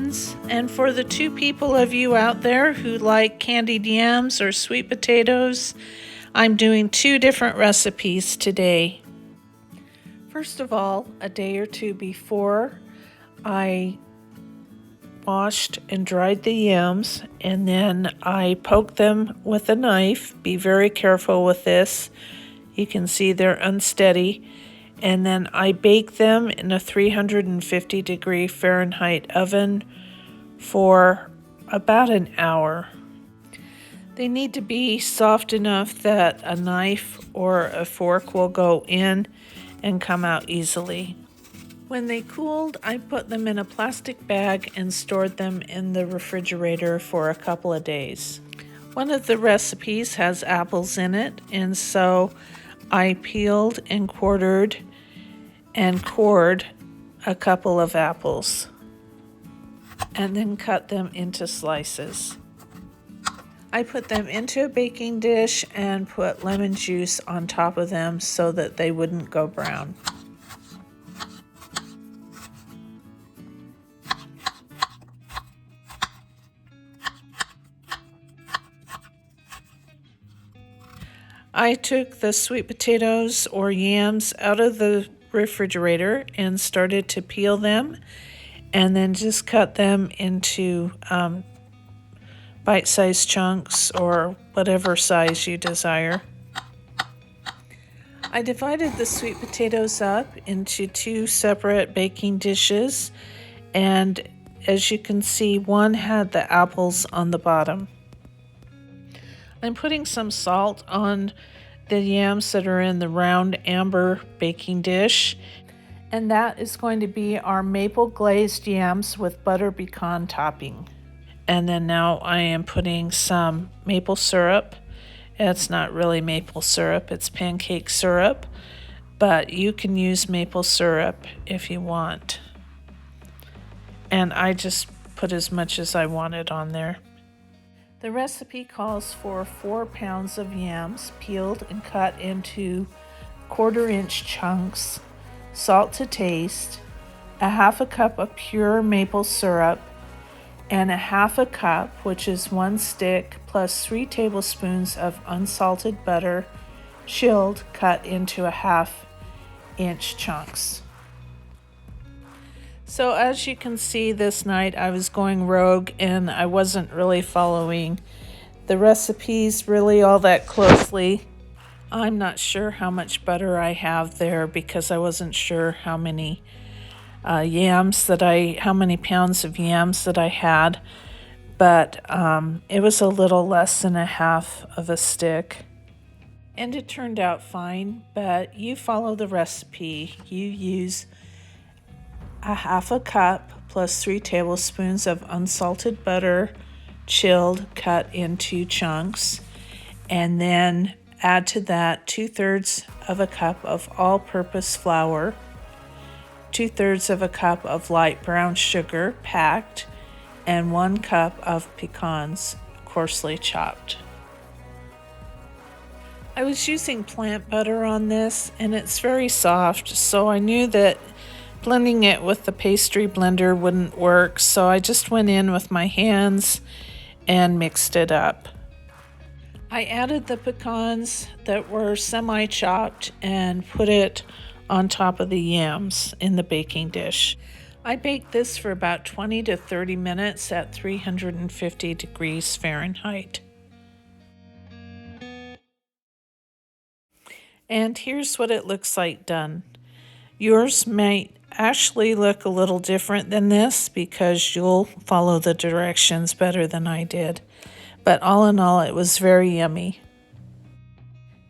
friends, and for the 2 people of you out there who like candied yams or sweet potatoes, I'm doing 2 different recipes today. First of all, a day or 2 before, I washed and dried the yams, and then I poked them with a knife. Be very careful with this. You can see they're unsteady. And then I bake them in a 350 degree Fahrenheit oven for about an hour. They need to be soft enough that a knife or a fork will go in and come out easily. When they cooled, I put them in a plastic bag and stored them in the refrigerator for a couple of days. One of the recipes has apples in it, and so I peeled and quartered and cored a couple of apples and then cut them into slices. I put them into a baking dish and put lemon juice on top of them so that they wouldn't go brown. I took the sweet potatoes or yams out of the refrigerator and started to peel them, and then just cut them into bite-sized chunks or whatever size you desire. I divided the sweet potatoes up into 2 separate baking dishes, and as you can see, one had the apples on the bottom. I'm putting some salt on the yams that are in the round amber baking dish, and that is going to be our maple glazed yams with butter pecan topping. And then now I am putting some maple syrup. It's not really maple syrup, it's pancake syrup, but you can use maple syrup if you want. And I just put as much as I wanted on there. The recipe calls for 4 pounds of yams peeled and cut into 1/4-inch chunks, salt to taste, a 1/2 cup of pure maple syrup, and a 1/2 cup, which is 1 stick, plus 3 tablespoons of unsalted butter, chilled, cut into a 1/2-inch chunks. So as you can see, this night I was going rogue and I wasn't really following the recipes really all that closely. I'm not sure how much butter I have there because I wasn't sure how many how many pounds of yams that I had, but it was a little less than a 1/2 of a stick. And it turned out fine, but you follow the recipe. You use a 1/2 cup plus 3 tablespoons of unsalted butter, chilled, cut into chunks, and then add to that 2/3 of a cup of all-purpose flour, 2/3 of a cup of light brown sugar packed, and 1 cup of pecans coarsely chopped. I was using plant butter on this, and it's very soft, so I knew that blending it with the pastry blender wouldn't work, so I just went in with my hands and mixed it up. I added the pecans that were semi-chopped and put it on top of the yams in the baking dish. I baked this for about 20 to 30 minutes at 350 degrees Fahrenheit. And here's what it looks like done. Yours might actually look a little different than this because you'll follow the directions better than I did. But all in all, it was very yummy.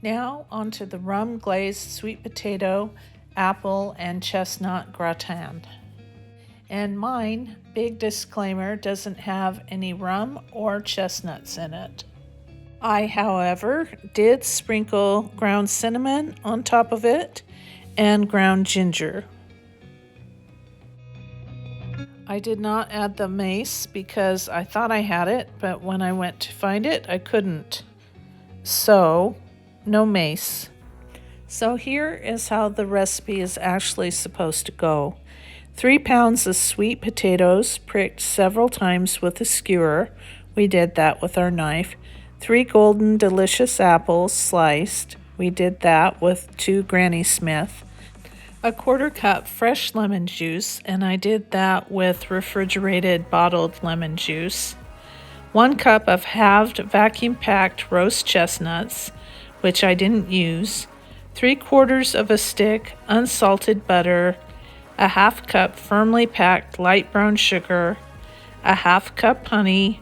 Now onto the rum glazed sweet potato, apple, and chestnut gratin. And mine, big disclaimer, doesn't have any rum or chestnuts in it. I, however, did sprinkle ground cinnamon on top of it and ground ginger. I did not add the mace because I thought I had it, but when I went to find it, I couldn't. So, no mace. So here is how the recipe is actually supposed to go. 3 pounds of sweet potatoes pricked several times with a skewer. We did that with our knife. 3 golden delicious apples sliced. We did that with 2 Granny Smith. A 1/4 cup fresh lemon juice, and I did that with refrigerated bottled lemon juice. 1 cup of halved vacuum-packed roast chestnuts, which I didn't use. 3/4 of a stick unsalted butter. A 1/2 cup firmly packed light brown sugar. A 1/2 cup honey.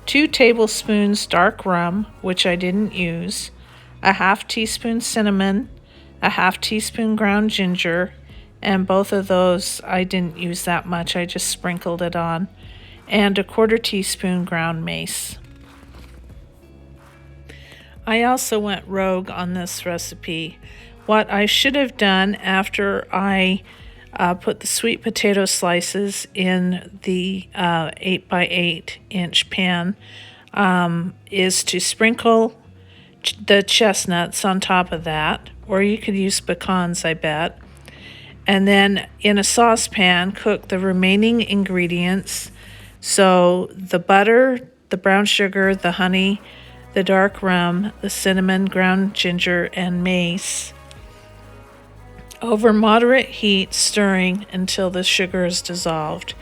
2 tablespoons dark rum, which I didn't use. A 1/2 teaspoon cinnamon. A 1/2 teaspoon ground ginger, and both of those I didn't use that much, I just sprinkled it on, and a 1/4 teaspoon ground mace. I also went rogue on this recipe. What I should have done after I put the sweet potato slices in the 8x8 inch pan is to sprinkle the chestnuts on top of that, or you could use pecans, I bet. And then in a saucepan, cook the remaining ingredients. So the butter, the brown sugar, the honey, the dark rum, the cinnamon, ground ginger, and mace. Over moderate heat, stirring until the sugar is dissolved.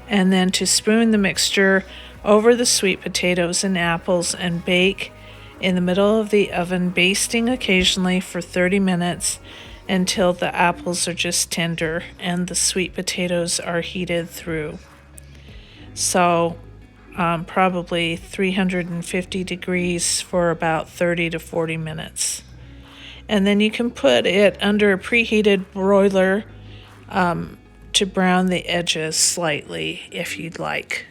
And then to spoon the mixture over the sweet potatoes and apples and bake in the middle of the oven, basting occasionally for 30 minutes until the apples are just tender and the sweet potatoes are heated through. So probably 350 degrees for about 30 to 40 minutes. And then you can put it under a preheated broiler to brown the edges slightly if you'd like.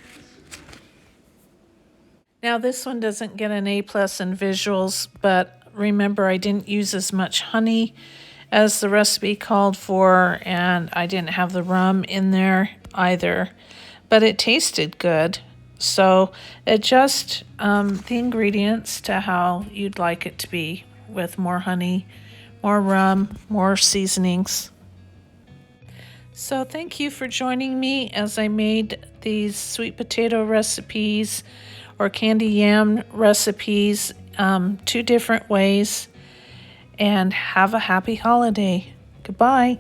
Now this one doesn't get an A+ in visuals, but remember I didn't use as much honey as the recipe called for, and I didn't have the rum in there either, but it tasted good. So adjust the ingredients to how you'd like it to be, with more honey, more rum, more seasonings. So thank you for joining me as I made these sweet potato recipes or candy yam recipes 2 different ways, and have a happy holiday. Goodbye.